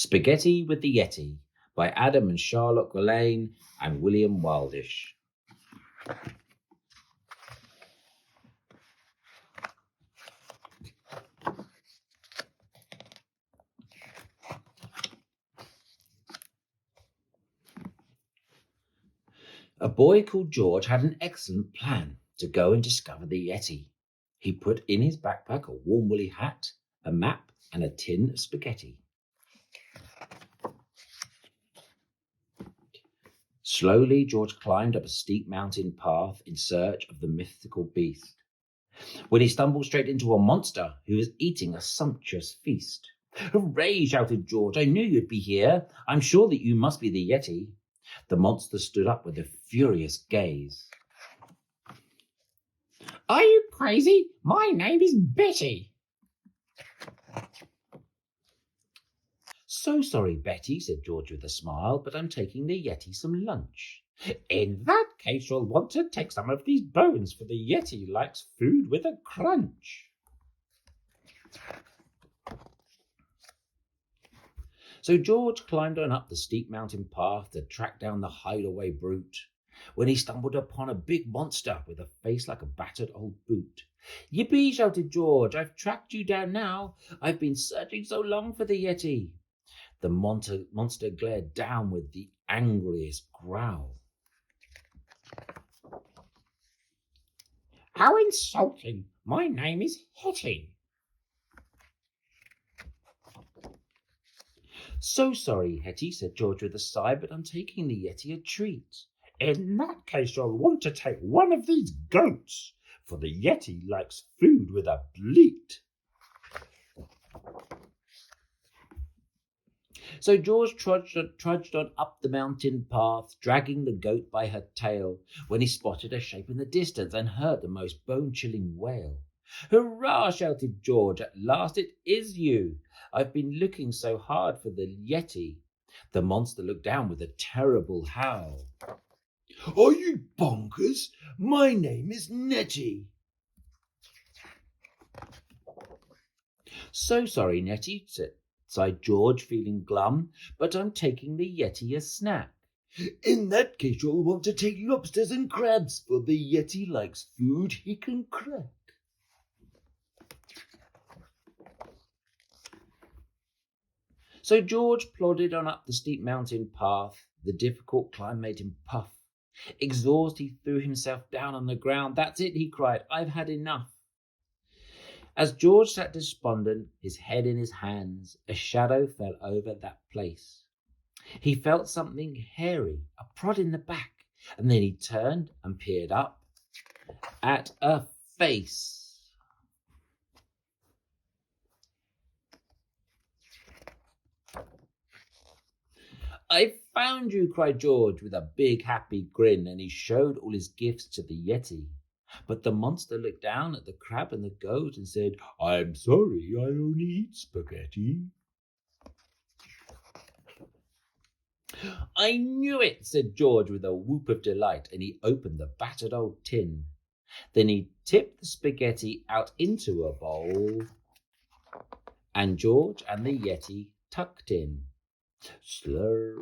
Spaghetti with the Yeti by Adam and Charlotte Guillain and William Wildish. A boy called George had an excellent plan to go and discover the Yeti. He put in his backpack a warm woolly hat, a map, and a tin of spaghetti. Slowly, George climbed up a steep mountain path in search of the mythical beast, when he stumbled straight into a monster who was eating a sumptuous feast. "Hooray!" shouted George. "I knew you'd be here. I'm sure that you must be the Yeti." The monster stood up with a furious gaze. "Are you crazy? My name is Betty." "So sorry, Betty," said George with a smile, "but I'm taking the Yeti some lunch." "In that case, you'll want to take some of these bones, for the Yeti likes food with a crunch." So George climbed on up the steep mountain path to track down the hideaway brute, when he stumbled upon a big monster with a face like a battered old boot. "Yippee!" shouted George. "I've tracked you down now. I've been searching so long for the Yeti." The monster glared down with the angriest growl. "How insulting! My name is Yeti." "So sorry, Hetty," said George with a sigh, "but I'm taking the Yeti a treat." "In that case, you'll want to take one of these goats, for the Yeti likes food with a bleat." So George trudged on up the mountain path, dragging the goat by her tail, when he spotted a shape in the distance and heard the most bone-chilling wail. "Hurrah!" shouted George. "At last it is you. I've been looking so hard for the Yeti." The monster looked down with a terrible howl. "Are you bonkers? My name is Nettie." "So sorry, Nettie," sighed George, feeling glum, "but I'm taking the Yeti a snack." "In that case, you'll want to take lobsters and crabs, for the Yeti likes food he can crack." So George plodded on up the steep mountain path. The difficult climb made him puff. Exhausted, he threw himself down on the ground. "That's it," he cried. "I've had enough." As George sat despondent, his head in his hands, a shadow fell over that place. He felt something hairy, a prod in the back, and then he turned and peered up at a face. "I found you," cried George with a big happy grin, and he showed all his gifts to the Yeti. But the monster looked down at the crab and the goat and said, "I'm sorry, I only eat spaghetti." "I knew it," said George with a whoop of delight, and he opened the battered old tin. Then he tipped the spaghetti out into a bowl, and George and the Yeti tucked in. Slurp.